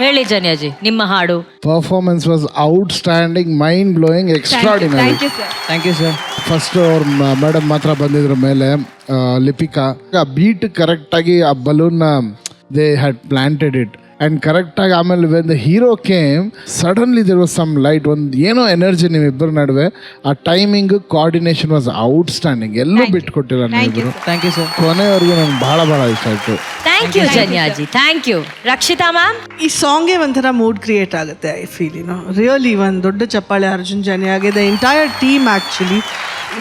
ಹೇಳಿ ಜನ್ಯಾಜಿ, ನಿಮ್ಮ ಹಾಡು. Performance was outstanding, mind blowing, extraordinary. Thank you sir. First ಅವ್ರ ಮೇಡಮ್ ಮಾತ್ರ ಬಂದಿದ್ರ ಮೇಲೆ ಲಿಪಿಕಾ ಆ ಬೀಟ್ ಕರೆಕ್ಟಾಗಿ ಆ ಬಲೂನ್ನ they had planted it and ಕರೆಕ್ಟಾಗಿ ಆಮೇಲೆ when the hero came suddenly there was some light, ಒಂದು ಏನೋ ಎನರ್ಜಿ ನಿಮ್ಮಿಬ್ಬರ ನಡುವೆ. ಆ ಟೈಮಿಂಗ್ ಕೋಆರ್ಡಿನೇಷನ್ ವಾಸ್ ಔಟ್ಸ್ಟ್ಯಾಂಡಿಂಗ್. ಎಲ್ಲೂ ಬಿಟ್ಕೊಟ್ಟಿಲ್ಲ ನೀವಿಬ್ಬರು. Thank you sir. ಕೊನೆವರೆಗೂ ನನಗೆ ಭಾಳ ಇಷ್ಟ ಆಯಿತು. Thank you Janya ji, thank you. Rakshita ma'am, ಈ ಸಾಂಗೇ ಒಂಥರ ಮೂಡ್ ಕ್ರಿಯೇಟ್ ಆಗುತ್ತೆ. ಐ ಫೀಲ್ ರಿಯಲಿ ಒಂದು ದೊಡ್ಡ ಚಪ್ಪಾಳೆ ಅರ್ಜುನ್ ಜನ್ಯಾಗೆ, the entire team actually.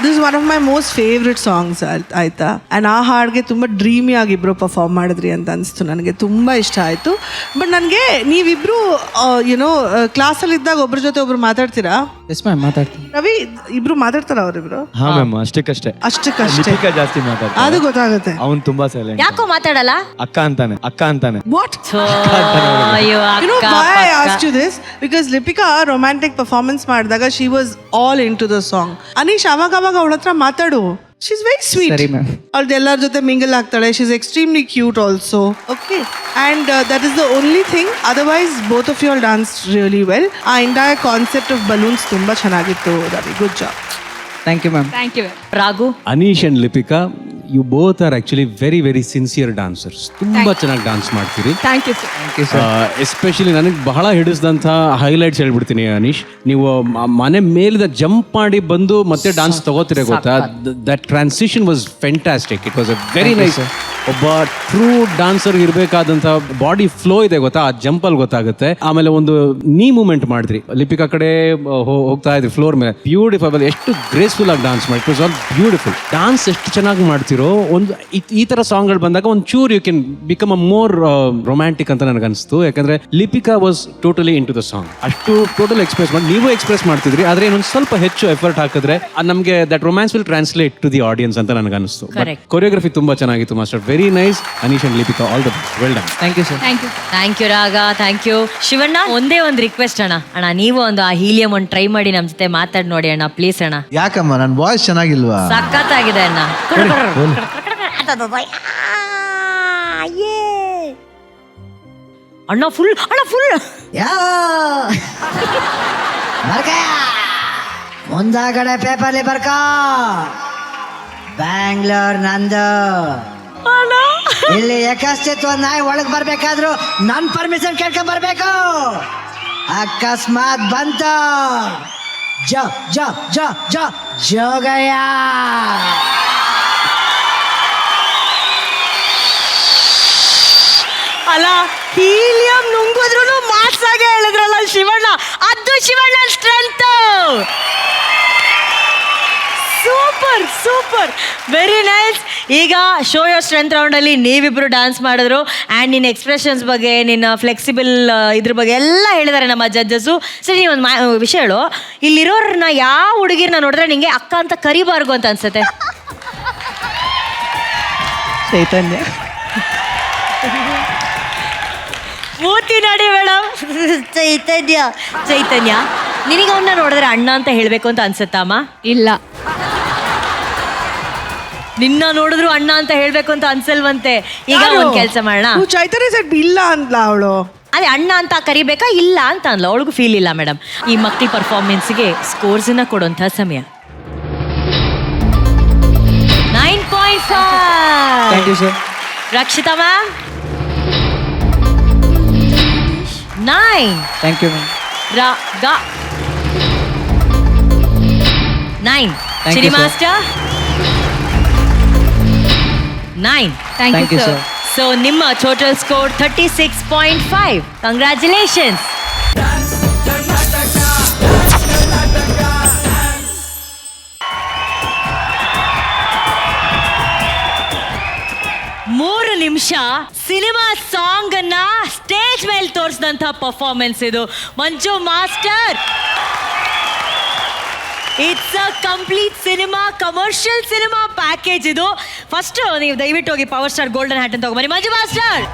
This is one of my most favourite songs ಆಯ್ತಾ. ಆ್ಯಂಡ್ ಆ ಹಾಡಿಗೆ ತುಂಬ ಡ್ರೀಮಿ ಆಗಿ ಇಬ್ಬರು ಪರ್ಫಾರ್ಮ್ ಮಾಡಿದ್ರಿ ಅಂತ ಅನಿಸ್ತು. ನನಗೆ ತುಂಬ ಇಷ್ಟ ಆಯಿತು. ಬಟ್ ನನಗೆ ನೀವಿಬ್ಬರು ಯುನೋ ಕ್ಲಾಸಲ್ಲಿದ್ದಾಗ ಒಬ್ರ ಜೊತೆ ಒಬ್ರು ಮಾತಾಡ್ತೀರಾ? ಎಸ್ ಮ್ಯಾಮ್, ಮಾತಾಡ್ತೀನಿ. ರವಿ, ಇಬ್ರು ಮಾತಾಡ್ತಾರ ಅವರಿಬ್ರು? ಹಾ ಮ್ಯಾಮ್, ಅಷ್ಟಕ್ಕಷ್ಟೇ. ಲಿಪಿಕಾ ಜಾಸ್ತಿ ಮಾತಾಡ್ತಾರೆ, ಅದು ಗೊತ್ತಾಗುತ್ತೆ. ಅವ್ನು ತುಂಬಾ ಸೈಲೆಂಟ್. ಯಾಕೋ ಮಾತಾಡಲ್ಲ? ಅಕ್ಕ ಅಂತಾನೆ. ವಾಟ್? ಅಯ್ಯೋ You know ಅಕ್ಕ, why I ಪಕ್ಕ. asked you this? Because Lipika romantic performance ಮಾಡಿದಾಗ she was all into the song. Anish ಅವಾಗ ಅವಳ ಹತ್ರ ಮಾತಾಡು. She's very sweet. ಸರಿ ಮ್ಯಾಮ್. ಅವಳ್ದು ಎಲ್ಲರ ಜೊತೆ ಮಿಂಗಲ್ ಆಗ್ತಾಳೆ. She's extremely cute also. Okay. And that is the only thing. Otherwise, both of you all danced really well. ಆ entire concept of balloons ತುಂಬಾ ಚೆನ್ನಾಗಿತ್ತು. Ravi, good job. Thank you ma'am. Thank you. Raghu, Aneesh and Lipika, you both are actually very very sincere dancers. ತುಂಬಾ ಚೆನ್ನಾಗಿ dance ಮಾಡ್ತೀರಿ. Thank you sir. Thank you sir. Especially ನನಗೆ ಬಹಳ ಹಿಡಿಸಿದಂಥ highlights ಹೇಳ್ಬಿಡ್ತೀನಿ ಅನೀಶ್. ನೀವು ಮನೆ ಮೇಲಿಂದ ಜಂಪ್ ಮಾಡಿ ಬಂದು ಮತ್ತೆ ಡಾನ್ಸ್ ತಗೋತೀರ ಗೊತ್ತಾ, that transition was fantastic. It was a very nice. ಒಬ್ಬ ಟ್ರೂ ಡಾನ್ಸರ್ ಇರಬೇಕಾದಂಥ ಬಾಡಿ ಫ್ಲೋ ಇದೆ ಗೊತ್ತಾ, ಆ ಜಂಪಲ್ಲಿ ಗೊತ್ತಾಗುತ್ತೆ. ಆಮೇಲೆ ಒಂದು ನೀ ಮೂವ್ಮೆಂಟ್ ಮಾಡಿದ್ರಿ, ಲಿಪಿಕಾ ಕಡೆ ಹೋಗ್ತಾ ಇದ್ರಿ ಫ್ಲೋರ್ ಮೇಲೆ. ಬ್ಯೂಟಿಫುಲ್, ಎಷ್ಟು ಗ್ರೇಸ್ಫುಲ್ ಆಗಿ ಡಾನ್ಸ್ ಮಾಡಿ. It was all beautiful. Dance ಎಷ್ಟು ಚೆನ್ನಾಗಿ ಮಾಡ್ತಿರೋ. ಒಂದು ಈ ತರ ಸಾಂಗ್ಗಳು ಬಂದಾಗ ಒಂದು ಚೂರ್ you can become a more romantic ಅಂತ ನನಗೆ ಅನಿಸ್ತು. ಯಾಕಂದ್ರೆ Lipika was totally into the song. ಅಷ್ಟು ಟೋಟಲ್ ಎಕ್ಸ್ಪ್ರೆಸ್ ಮಾಡಿ ನೀವು ಎಕ್ಸ್ಪ್ರೆಸ್ ಮಾಡ್ತಿದ್ರಿ. ಆದ್ರೆ ಇನ್ನೊಂದು ಸ್ವಲ್ಪ ಹೆಚ್ಚು ಎಫರ್ಟ್ ಹಾಕಿದ್ರೆ ನಮಗೆ that romance will translate to the audience ಅಂತ ನನಗೆ ಅನಿಸ್ತು. ಕೊರಿಯೋಗ್ರಫಿ ತುಂಬಾ ಚೆನ್ನಾಗಿತ್ತು master. Very nice. Aneesh and Lipika, all the best. Well done. Thank you sir. Thank you Raga, thank you. Shivanna, ಒಂದೇ ಒಂದು ರಿಕ್ವೆಸ್ಟ್ ಅಣ್ಣ. ನೀವು ಒಂದು ಆ ಹೀಲಿಯಂ ಒಂದು ಟ್ರೈ ಮಾಡಿ ನಮ್ಮ ಜೊತೆ ಮಾತಾಡಿ ನೋಡಿ ಅಣ್ಣ, ಪ್ಲೀಸ್ ಅಣ್ಣ. ಯಾಕಮ್ಮ ನನ್ನ ವಾಯ್ಸ್ ಚೆನ್ನಾಗಿಲ್ವಾ? ಸಖತ್ತಾಗಿದೆ ಅಣ್ಣ. ಅಣ್ಣ ಫುಲ್ ಮುಂದಾಗಡೆ ಪೇಪರ್ಲಿ ಬರ್ಕ ಬ್ಯಾಂಗ್ಳೂರ್ ನಂದು. ಇಲ್ಲಿ ಏಕಸ್ತಿತ್ವ ನಾಯಿ ಒಳಗ್ ಬರ್ಬೇಕಾದ್ರು ನನ್ ಪರ್ಮಿಷನ್ ಕೇಳ್ಕೊಂಡ್ ಬರ್ಬೇಕು. ಅಕಸ್ಮಾತ್ ಬಂತ ಜ ಜ ಜ ಜ ಜೋಗಯ್ಯ. ಅಲ್ಲ, ಹೀಲಿಯಂ ನುಂಗಿದ್ರು ಮಾಸ್ ಆಗಿ ಹೇಳಿದ್ರಲ್ಲ ಶಿವಣ್ಣ, ಅದು Shivanna strength. Super super, very nice. ಈಗ ಶೋ ಯೋರ್ ಸ್ಟ್ರೆಂತ್ ರೌಂಡಲ್ಲಿ ನೀವಿಬ್ಬರು ಡ್ಯಾನ್ಸ್ ಮಾಡಿದ್ರು. ಆ್ಯಂಡ್ ನಿನ್ನ ಎಕ್ಸ್ಪ್ರೆಷನ್ಸ್ ಬಗ್ಗೆ, ನಿನ್ನ ಫ್ಲೆಕ್ಸಿಬಲ್ ಇದ್ರ ಬಗ್ಗೆ ಎಲ್ಲ ಹೇಳಿದ್ದಾರೆ ನಮ್ಮ ಜಡ್ಜಸ್ಸು. ಸರಿ, ಒಂದು ವಿಷಯ ಹೇಳು, ಇಲ್ಲಿರೋರನ್ನ ಯಾವ ಹುಡುಗಿರನ್ನ ನೋಡಿದ್ರೆ ನಿಂಗೆ ಅಕ್ಕ ಅಂತ ಕರಿಬಾರ್ದು ಅಂತ ಅನ್ಸುತ್ತೆ? ಚೈತನ್ಯ. ಮೂರ್ತಿ ನೋಡಿ ಮೇಡಮ್. ಚೈತನ್ಯ, ನಿನಗೆ ಅವನ್ನ ನೋಡಿದ್ರೆ ಅಣ್ಣ ಅಂತ ಹೇಳಬೇಕು ಅಂತ ಅನ್ಸುತ್ತಮ್ಮ? ಇಲ್ಲ. ನಿನ್ನ ನೋಡಿದ್ರು ಅಣ್ಣ ಅಂತ ಹೇಳ್ಬೇಕು ಅಂತ ಅನ್ಸಲ್ವಂತೆ. ಈಗ ಒಂದು ಕೆಲಸ ಮಾಡೋಣ. ಚೈತನ್ಯ ಸೆಟ್ ಇಲ್ಲ ಅಂದ್ಲ ಅವಳು. ಅದೇ ಅಣ್ಣ ಅಂತ ಕರಿಬೇಕಾ ಇಲ್ಲ ಅಂತ ಅನ್ಲ, ಅವಳಿಗೂ ಫೀಲ್ ಇಲ್ಲ ಮೇಡಮ್. ಈ ಮಕ್ಕಳ ಪರ್ಫಾರ್ಮೆನ್ಸ್ಗೆ ಸ್ಕೋರ್ಸ್ನ ಕೊಡುವಂಥ ಸಮಯ. 9.5. Thank you sir. Rakshita ma'am 9. Thank you ma'am. 9. Thank Shri you, sir. Master 9. Thank you sir. So ನಿಮ್ಮ ಟೋಟಲ್ ಸ್ಕೋರ್ 36.5. ಕಂಗ್ರ್ಯಾಚುಲೇಷನ್ಸ್. ಮೂರು ನಿಮಿಷ ಸಿನಿಮಾ ಸಾಂಗ್ ಅನ್ನ ಸ್ಟೇಜ್ ಮೇಲೆ ತೋರಿಸಿದಂಥ ಪರ್ಫಾರ್ಮೆನ್ಸ್ ಇದು. Manju master, it's a complete cinema, commercial cinema package ಇದು. ಫಸ್ಟ್ ನೀವು ದಯವಿಟ್ಟು ಹೋಗಿ ಪವರ್ ಸ್ಟಾರ್ ಗೋಲ್ಡನ್ ಹ್ಯಾಟ್ ಅಂತ ತಗೊಂಬನ್ನಿ ಮಂಜು ಮಾಸ್ಟರ್.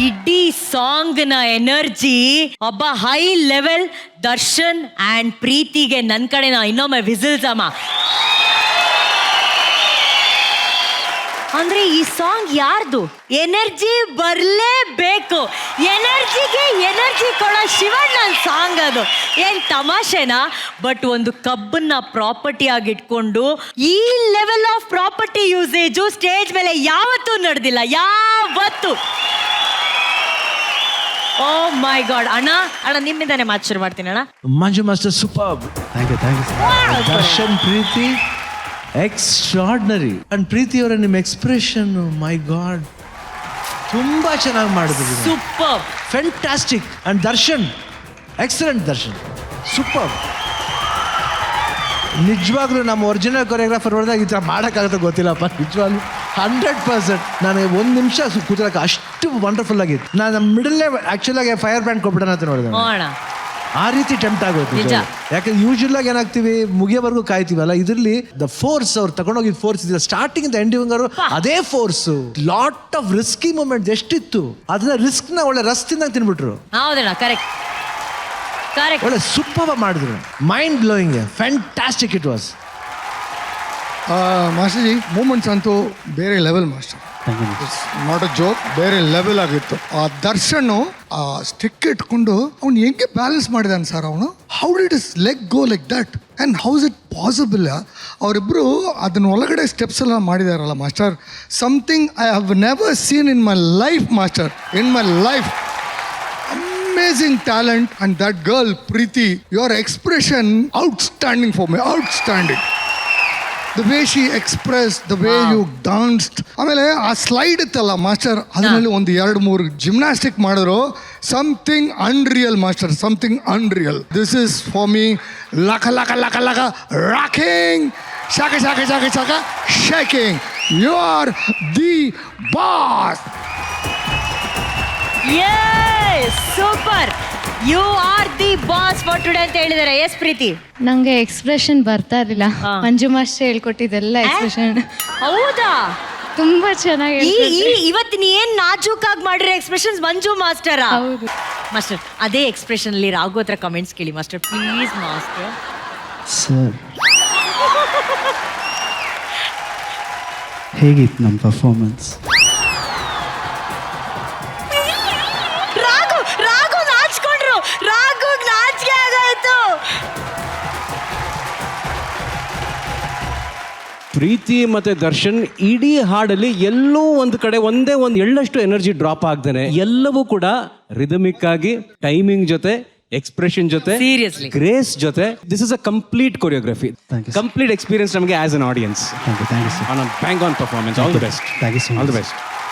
ಇಡೀ ಸಾಂಗ್ ನ ಎನರ್ಜಿ ಒಬ್ಬ ಹೈ ಲೆವೆಲ್ ದರ್ಶನ್ ಅಂಡ್ ಪ್ರೀತಿಗೆ ನನ್ ಕಡೆ ನಾ ಇನ್ನೊಮ್ಮೆ ವಿಸಿಲ್ಸ್ ಅಮ್ಮ. ಅಂದ್ರೆ ಈ ಸಾಂಗ್ ಯಾರ್ದು? ಎನರ್ಜಿ ಬರ್ಲೇಬೇಕು. ಎನರ್ಜಿಗೆ ಎನರ್ಜಿ ಕೊಡೋ ಶಿವಣ್ಣನ್ ಸಾಂಗ್ ಅದು. ಏನ್ ತಮಾಷೆನಾ? ಬಟ್ ಒಂದು ಕಬ್ಬನ್ನ ಪ್ರಾಪರ್ಟಿ ಆಗಿ ಇಟ್ಕೊಂಡು ಈ level of property usage stage ಮೇಲೆ ಯಾವತ್ತೂ ನಡೆದಿಲ್ಲ, ಯಾವತ್ತು. Oh my god. ಅಣ್ಣ ನಿಮ್ಮಿಂದಾನೆ ಮಾತು ಶುರು ಮಾಡ್ತೀನಿ ಅಣ್ಣ. Manju master super. Thank you Darshan Preethi extraordinary. And Preethi ಅವರ ನಿಮ್ಮ ಎಕ್ಸ್ಪ್ರೆಷನ್, ಮೈ ಗಾಡ್, ತುಂಬಾ ಚೆನ್ನಾಗಿ ಮಾಡಿದ್ರಿ. Super, fantastic. And Darshan excellent. Darshan super. ನಿಜವಾಗ್ಲೂ ನಮ್ಮ ಒರಿಜಿನಲ್ ಕೊರಿಯೋಗ್ರಾಫರ್ ಹೊಡೆದಾಗ ಈ ಥರ ಮಾಡೋಕ್ಕಾಗುತ್ತೆ ಗೊತ್ತಿಲ್ಲಪ್ಪ. ನಿಜವಾಗ್ಲೂ 100%. ನನಗೆ ಒಂದು ನಿಮಿಷ ಕೂತ್ಕೊಳ್ಳೋಕೆ ಅಷ್ಟು ವಂಡರ್ಫುಲ್ ಆಗಿತ್ತು. ನಾನು ಮಿಡಲ್ಲೇ ಆ್ಯಕ್ಚುಲಾಗಿ ಫೈರ್ ಬ್ರ್ಯಾಂಡ್ ಕೊಟ್ಬಿಡೋಣ ಅಂತ ನೋಡಿದೆ. ಆ ರೀತಿ ಟೆಂಪ್ಟ್ ಆಗುತ್ತೆ. ಯಾಕಂದ್ರೆ ಯೂಶುವಲ್ ಆಗಿ ಏನಾಗ್ತೀವಿ, ಮುಗಿಯೋವರೆಗೂ ಕಾಯ್ತೀವಲ್ಲ. ಇದರಲ್ಲಿ ದ ಫೋರ್ಸ್, ಅವ್ರು ತಗೊಂಡೋಗಿದ್ ಫೋರ್ಸ್ ಇದೆ. ಸ್ಟಾರ್ಟಿಂಗ್ ಇಂದ ಎಂಡಿಂಗ್ ಅವರು ಅದೇ force. Lot of risky moment ಎಷ್ಟಿತ್ತು, ಅದನ್ನ ರಿಸ್ಕ್ ನ ಒಳ್ಳೆ ರಸ್ತಿಂದ ತಿನ್ಬಿಟ್ರು. ಹೌದಣ್ಣ, ಕರೆಕ್ಟ್ ಕರೆಕ್ಟ್. ಒಳ್ಳೆ ಸೂಪರ್ ಮಾಡಿದ್ರು. Mind blowing, fantastic it was. ಮಾಸ್ಟರ್ಜಿ ಮೂಮೆಂಟ್ಸ್ ಅಂತೂ ಬೇರೆ level master. Not a joke, ಬೇರೆ ಲೆವೆಲ್ ಆಗಿತ್ತು. ಆ ದರ್ಶನ್ ಆ ಸ್ಟಿಕ್ ಇಟ್ಕೊಂಡು ಅವ್ನು ಹೆಂಗೆ ಬ್ಯಾಲೆನ್ಸ್ ಮಾಡಿದಾನೆ ಸರ್ ಅವನು. How did his leg go like that and how's it possible? ಅವರಿಬ್ಬರು ಅದನ್ನ ಒಳಗಡೆ ಸ್ಟೆಪ್ಸ್ ಎಲ್ಲ ಮಾಡಿದಾರಲ್ಲ master. Something I have never seen in my life master, in my life. Amazing talent. And that girl Preeti, your expression outstanding for me, outstanding. The way she expressed, the way you danced. ಆಮೇಲೆ ಆ slide ಇತ್ತಲ್ಲ master, ಅದರಲ್ಲಿ ಒಂದು 2-3 gymnastic ಮಾಡಿದ್ರು. Something unreal master, something unreal. This is for me ಲಕ ಲಕ ಲಕ ಲಕ rocking, ಶಾಕ ಶಾಕ ಶಾಕ ಶಾಕ shaking. You are the boss. Super, you are the boss for today ಅಂತ ಹೇಳಿದ್ದಾರೆ. ಎಸ್ ಪ್ರೀತಿ, ನಂಗೆ ಎಕ್ಸ್ಪ್ರೆಷನ್ ಬರ್ತಾ ಇರಲಿಲ್ಲ. ಮಂಜು ಮಾಸ್ಟರ್ ಹೇಳ್ಕೊಟ್ಟಿದ್ದೆಲ್ಲ ಎಕ್ಸ್ಪ್ರೆಷನ್. ಹೌದಾ? ತುಂಬಾ ಚೆನ್ನಾಗಿ. ಇವತ್ತು ನೀ ಏನ್ ನಾಜೂಕಾಗಿ ಮಾಡಿರೋ ಎಕ್ಸ್ಪ್ರೆಷನ್ಸ್ ಮಂಜು ಮಾಸ್ಟರ್. ಹೌದು ಮಾಸ್ಟರ್, ಅದೇ ಎಕ್ಸ್ಪ್ರೆಷನ್ ಅಲ್ಲಿ ರಾಘು ಹತ್ರ ಕಮೆಂಟ್ಸ್ ಕೇಳಿ ಮಾಸ್ಟರ್, ಪ್ಲೀಸ್ ಮಾಸ್ಟರ್. ಸರ್ ಹೇಗಿತ್ತು ನಮ್ಮ ಪರ್ಫಾರ್ಮೆನ್ಸ್? ರಾಘು ನಾಚ್ಕೊಂಡ್ರು. ರಾಘು ನಾಚಿಕೆ ಆಗೋಯ್ತು. ಪ್ರೀತಿ ಮತ್ತೆ ದರ್ಶನ್ ಇಡೀ ಹಾಡಲ್ಲಿ ಎಲ್ಲೋ ಒಂದು ಕಡೆ ಒಂದೇ ಒಂದು ಎಳ್ಳಷ್ಟು ಎನರ್ಜಿ ಡ್ರಾಪ್ ಆಗ್ದೇನೆ ಎಲ್ಲವೂ ಕೂಡ ರಿದಮಿಕ್ ಆಗಿ, ಟೈಮಿಂಗ್ ಜೊತೆ, ಎಕ್ಸ್ಪ್ರೆಷನ್ ಜೊತೆ, Seriously. ಗ್ರೇಸ್ ಜೊತೆ. This is a complete choreography, Thank you, sir. Complete experience ನಮಗೆ as an audience. Thank you sir. On bang on performance. All the best. Thank you so much. All the best.